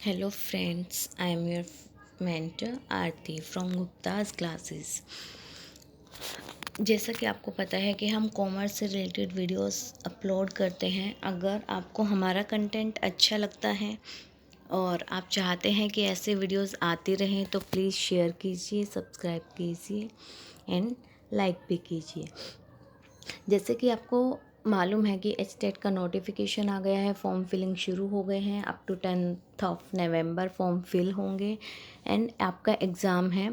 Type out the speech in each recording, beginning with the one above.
Hello friends, I am your mentor Aarti from Gupta's classes. जैसा कि आपको पता है कि हम कॉमर्स से रिलेटेड वीडियोस अपलोड करते हैं। अगर आपको हमारा कंटेंट अच्छा लगता है और आप चाहते हैं कि ऐसे वीडियोस आती रहें तो प्लीज़ शेयर कीजिए, सब्सक्राइब कीजिए एंड लाइक भी कीजिए। जैसे कि आपको मालूम है कि एचटेट का नोटिफिकेशन आ गया है, फॉर्म फिलिंग शुरू हो गए हैं। अप टू 10 नवंबर फॉर्म फिल होंगे एंड आपका एग्ज़ाम है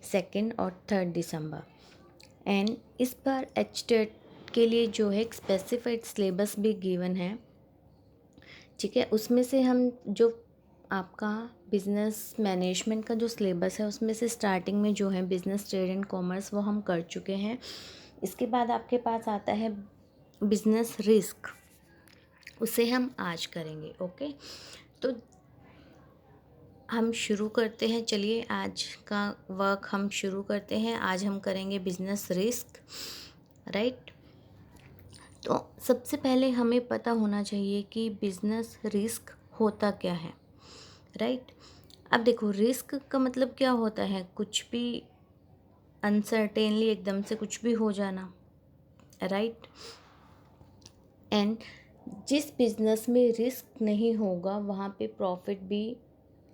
2 और 3 दिसंबर। एंड इस बार एचटेट के लिए जो है एक स्पेसिफाइड सिलेबस भी गिवन है, ठीक है। उसमें से हम जो आपका बिज़नेस मैनेजमेंट का जो सिलेबस है उसमें से स्टार्टिंग में जो है बिज़नेस ट्रेड एंड कॉमर्स वो हम कर चुके हैं। इसके बाद आपके पास आता है बिज़नेस रिस्क, उसे हम आज करेंगे। ओके, तो हम शुरू करते हैं। चलिए आज का वर्क हम शुरू करते हैं। आज हम करेंगे बिज़नेस रिस्क, राइट। तो सबसे पहले हमें पता होना चाहिए कि बिज़नेस रिस्क होता क्या है, राइट। अब देखो, रिस्क का मतलब क्या होता है? कुछ भी अनसर्टेनली एकदम से कुछ भी हो जाना, राइट। एंड जिस बिज़नेस में रिस्क नहीं होगा वहाँ पे प्रॉफिट भी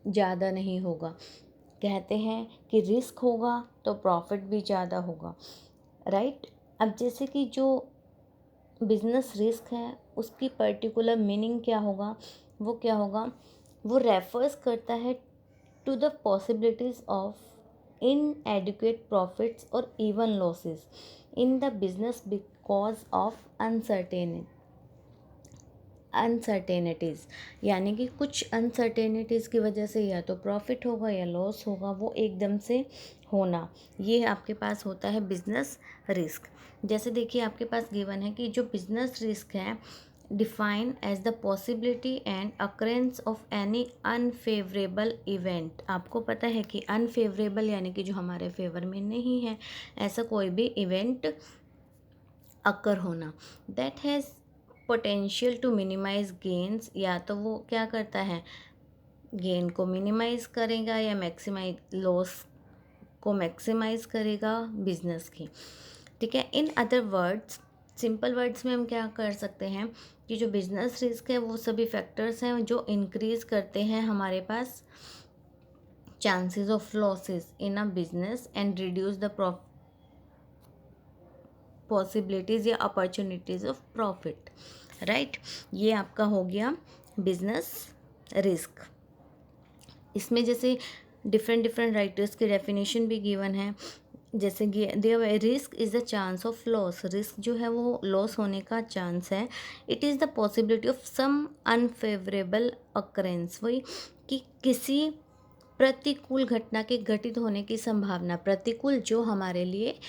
ज़्यादा नहीं होगा। कहते हैं कि रिस्क होगा तो प्रॉफिट भी ज़्यादा होगा, राइट। अब जैसे कि जो बिज़नेस रिस्क है उसकी पर्टिकुलर मीनिंग क्या होगा, वो क्या होगा? वो रेफर्स करता है to the possibilities of inadequate profits और even losses in the business because of uncertainties. यानी कि कुछ अनसर्टेनिटीज़ की वजह से या तो प्रॉफिट होगा या लॉस होगा, वो एकदम से होना, ये आपके पास होता है बिजनेस रिस्क। जैसे देखिए आपके पास गिवन है कि जो बिजनेस रिस्क है define as the possibility and occurrence of any unfavourable event. आपको पता है कि अनफेवरेबल यानी कि जो हमारे फेवर में नहीं है, ऐसा कोई भी इवेंट अकर होना, that has potential to minimise gains. या तो वो क्या करता है, गेन को मिनिमाइज करेगा या मैक्सिमाइज लॉस को मैक्सिमाइज करेगा बिजनेस की, ठीक है। In other words, simple words में हम क्या कर सकते हैं कि जो बिजनेस रिस्क है वो सभी फैक्टर्स हैं जो इंक्रीज करते हैं हमारे पास chances of losses in a business and reduce the possibilities या अपॉर्चुनिटीज़ ऑफ प्रॉफिट, राइट। ये आपका हो गया बिजनेस रिस्क। इसमें जैसे डिफरेंट डिफरेंट राइटर्स की डेफिनेशन भी गिवन है। जैसे risk is the chance of loss. Risk जो है वो लॉस होने का चांस है। It is the possibility of some unfavourable occurrence, वही कि किसी प्रतिकूल घटना के घटित होने की संभावना, प्रतिकूल जो हमारे लिए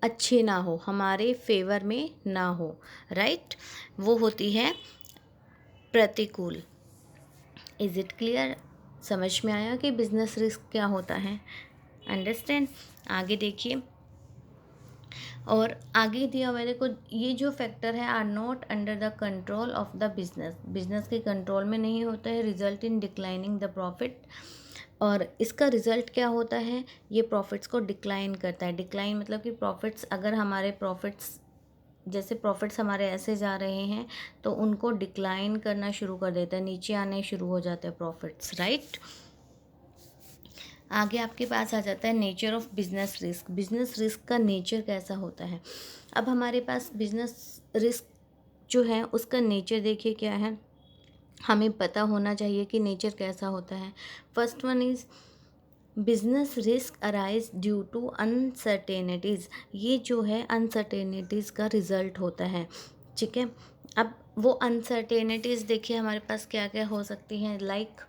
अच्छे ना हो, हमारे फेवर में ना हो, राइट, वो होती है प्रतिकूल। Is it clear? समझ में आया कि बिजनेस रिस्क क्या होता है? अंडरस्टैंड? आगे देखिए, और आगे दिया हुआ है, देखो ये जो फैक्टर है are not under the control of the business, business के कंट्रोल में नहीं होता है। Result in declining the profit, और इसका रिजल्ट क्या होता है? ये प्रॉफिट्स को डिक्लाइन करता है। डिक्लाइन मतलब कि प्रॉफिट्स, अगर हमारे प्रॉफिट्स, जैसे प्रॉफिट्स हमारे ऐसे जा रहे हैं तो उनको डिक्लाइन करना शुरू कर देता है, नीचे आने शुरू हो जाते हैं प्रॉफिट्स, राइट। आगे आपके पास आ जाता है nature of business risk. Business risk का नेचर कैसा होता है? अब हमारे पास बिजनेस रिस्क जो है उसका नेचर देखिए क्या है, हमें पता होना चाहिए कि नेचर कैसा होता है। First one is business risk arise due to uncertainties. ये जो है अनसर्टेनिटीज़ का रिजल्ट होता है, ठीक है। अब वो अनसर्टेनिटीज़ देखिए हमारे पास क्या क्या हो सकती हैं, लाइक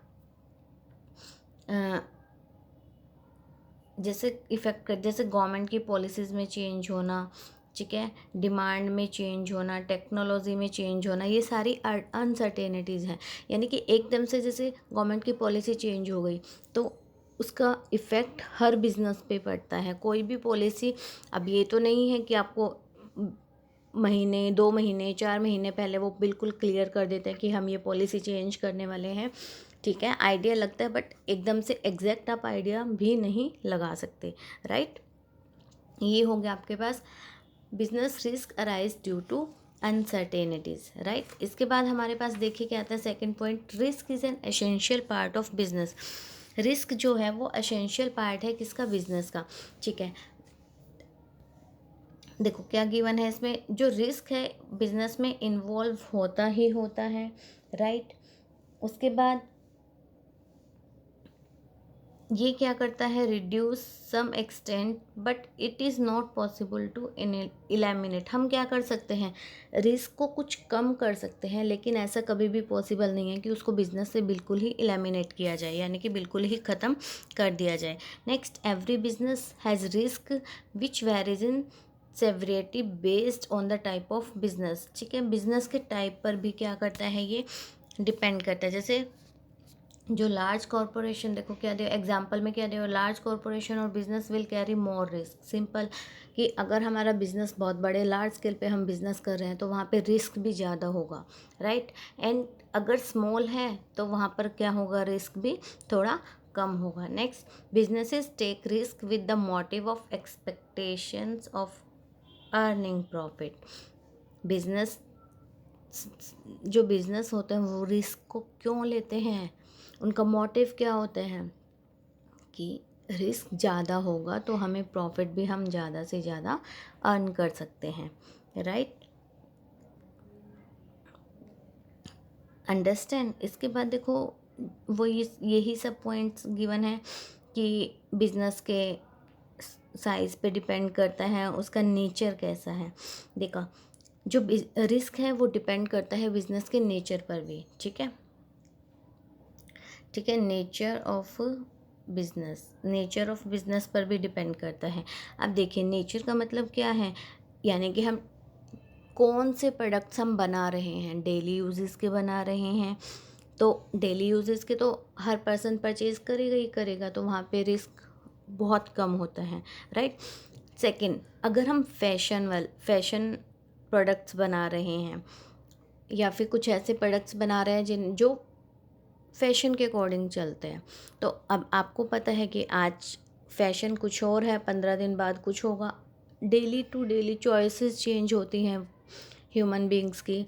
जैसे इफ़ेक्ट कर, जैसे गवर्नमेंट की पॉलिसीज़ में चेंज होना, ठीक है, डिमांड में चेंज होना, टेक्नोलॉजी में चेंज होना, ये सारी अनसर्टेनिटीज़ हैं। यानी कि एकदम से जैसे गवर्नमेंट की पॉलिसी चेंज हो गई तो उसका इफ़ेक्ट हर बिज़नेस पे पड़ता है। कोई भी पॉलिसी, अब ये तो नहीं है कि आपको महीने, 2 महीने, 4 महीने पहले वो बिल्कुल क्लियर कर देते हैं कि हम ये पॉलिसी चेंज करने वाले हैं, ठीक है। आइडिया लगता है बट एकदम से एग्जैक्ट आप आइडिया भी नहीं लगा सकते, राइट। ये हो गया आपके पास business risk arise due to uncertainties, right. इसके बाद हमारे पास देखिए क्या आता है second point, risk is an essential part of business. Risk जो है वो एसेंशियल पार्ट है किसका, बिजनेस का, ठीक है। देखो क्या गिवन है इसमें, जो रिस्क है बिजनेस में इन्वॉल्व होता ही होता है, राइट। उसके बाद ये क्या करता है, reduce some extent but it is not possible to eliminate. हम क्या कर सकते हैं, रिस्क को कुछ कम कर सकते हैं, लेकिन ऐसा कभी भी पॉसिबल नहीं है कि उसको बिजनेस से बिल्कुल ही इलेमिनेट किया जाए, यानी कि बिल्कुल ही ख़त्म कर दिया जाए। Next, every business has risk which varies in severity based on the type of business, ठीक है। बिजनेस के टाइप पर भी क्या करता है, ये डिपेंड करता है। जैसे जो लार्ज कॉरपोरेशन, देखो क्या दिया एग्जाम्पल में, क्या दिया, लार्ज कॉरपोरेशन और business will carry more risk. Simple कि अगर हमारा बिजनेस बहुत बड़े लार्ज स्केल पे हम बिजनेस कर रहे हैं तो वहाँ पे रिस्क भी ज़्यादा होगा, राइट। एंड अगर स्मॉल है तो वहाँ पर क्या होगा, रिस्क भी थोड़ा कम होगा। Next, businesses take risk with the motive of expectations of earning profit. Business, जो बिजनेस होते हैं वो रिस्क को क्यों लेते हैं, उनका मोटिव क्या होते हैं कि रिस्क ज़्यादा होगा तो हमें प्रॉफिट भी हम ज़्यादा से ज़्यादा अर्न कर सकते हैं, राइट। अंडरस्टैंड। इसके बाद देखो वो यही सब पॉइंट्स गिवन है कि बिजनेस के साइज पे डिपेंड करता है, उसका नेचर कैसा है। देखा, जो रिस्क है वो डिपेंड करता है बिजनेस के नेचर पर भी, ठीक है, ठीक है। नेचर ऑफ बिजनेस पर भी डिपेंड करता है। अब देखिए नेचर का मतलब क्या है, यानी कि हम कौन से प्रोडक्ट्स हम बना रहे हैं, डेली यूजेस के बना रहे हैं, तो डेली यूजेस के तो हर पर्सन परचेज करेगा ही करेगा, तो वहाँ पे रिस्क बहुत कम होता है, राइट। सेकंड, अगर हम फैशन प्रोडक्ट्स बना रहे हैं या फिर कुछ ऐसे प्रोडक्ट्स बना रहे हैं जो फैशन के अकॉर्डिंग चलते हैं, तो अब आपको पता है कि आज फैशन कुछ और है, 15 दिन बाद कुछ होगा। Daily to daily choices change होती हैं ह्यूमन बींग्स की,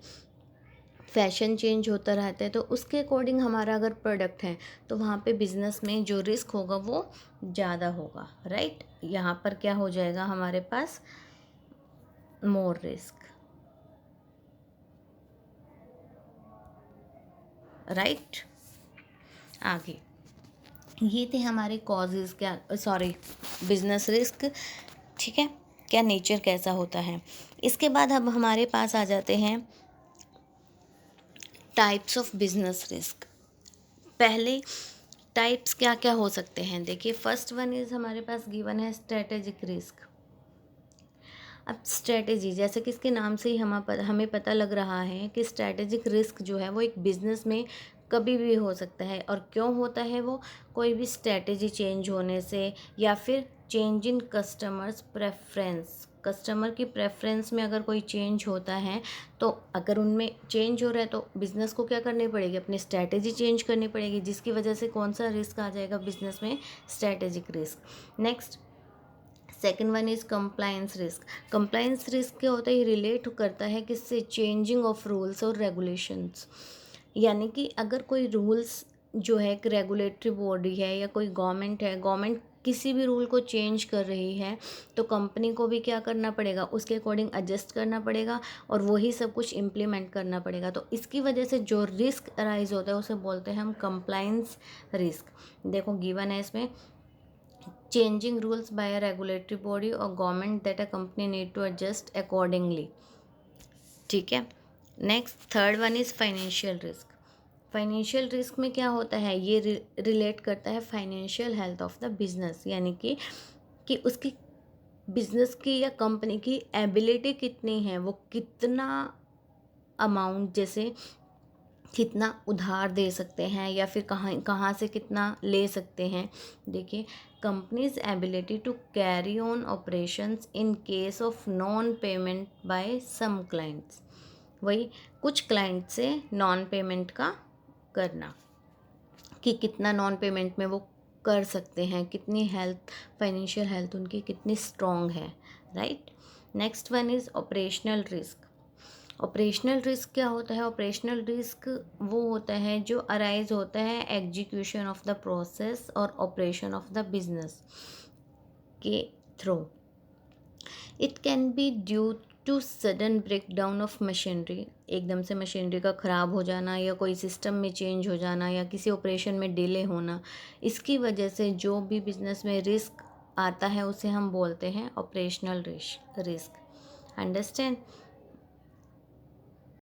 फैशन चेंज होता रहता है, तो उसके अकॉर्डिंग हमारा अगर प्रोडक्ट है तो वहाँ पे बिजनेस में जो रिस्क होगा वो ज़्यादा होगा, राइट। यहाँ पर क्या हो जाएगा हमारे पास, मोर रिस्क, राइट। आगे ये थे हमारे कॉजेज़, क्या सॉरी, बिजनेस रिस्क, ठीक है, क्या नेचर कैसा होता है। इसके बाद अब हमारे पास आ जाते हैं टाइप्स ऑफ बिजनेस रिस्क। पहले टाइप्स क्या क्या हो सकते हैं, देखिए फर्स्ट वन इज़ हमारे पास गिवन है स्ट्रेटेजिक रिस्क। अब स्ट्रेटेजी, जैसे कि इसके नाम से ही हमें पता लग रहा है कि स्ट्रेटेजिक रिस्क जो है वो एक बिजनेस में कभी भी हो सकता है। और क्यों होता है वो, कोई भी स्ट्रेटेजी चेंज होने से, या फिर change in customers preference, customer की प्रेफरेंस में अगर कोई चेंज होता है, तो अगर उनमें चेंज हो रहा है तो बिज़नेस को क्या करनी पड़ेगी, अपनी स्ट्रेटेजी चेंज करनी पड़ेगी, जिसकी वजह से कौन सा रिस्क आ जाएगा बिजनेस में, strategic risk. Next, second one is compliance risk. Compliance risk क्या होता है, ये रिलेट करता है किससे, चेंजिंग ऑफ रूल्स और रेगुलेशंस। यानी कि अगर कोई रूल्स जो है, एक रेगुलेटरी बॉडी है या कोई गवर्नमेंट है, गवर्नमेंट किसी भी रूल को चेंज कर रही है तो कंपनी को भी क्या करना पड़ेगा, उसके अकॉर्डिंग एडजस्ट करना पड़ेगा और वही सब कुछ इम्प्लीमेंट करना पड़ेगा। तो इसकी वजह से जो रिस्क अराइज होता है उसे बोलते हैं हम कंप्लायंस रिस्क। देखो गिवन है इसमें, changing rules by a regulatory body or government that a company need to adjust accordingly, ठीक है। Next, third one is financial risk. Financial risk में क्या होता है, ये रिलेट करता है financial health of the business, यानी कि उसकी बिजनेस की या कंपनी की एबिलिटी कितनी है, वो कितना अमाउंट, जैसे कितना उधार दे सकते हैं या फिर कहाँ कहाँ से कितना ले सकते हैं। देखिए, companies ability to carry on operations in case of non payment by some clients, वही कुछ क्लाइंट से नॉन पेमेंट का करना, कि कितना नॉन पेमेंट में वो कर सकते हैं, कितनी हेल्थ, फाइनेंशियल हेल्थ उनकी कितनी स्ट्रॉन्ग है, right. Next one is operational risk. Operational risk क्या होता है? ऑपरेशनल रिस्क वो होता है जो अराइज होता है एग्जीक्यूशन ऑफ द प्रोसेस और ऑपरेशन ऑफ द बिजनेस के थ्रू। It can be due to sudden break down of machinery, एकदम से मशीनरी का ख़राब हो जाना या कोई सिस्टम में चेंज हो जाना या किसी ऑपरेशन में डिले होना, इसकी वजह से जो भी बिजनेस में रिस्क आता है उसे हम बोलते हैं ऑपरेशनल रिस्क। अंडरस्टैंड।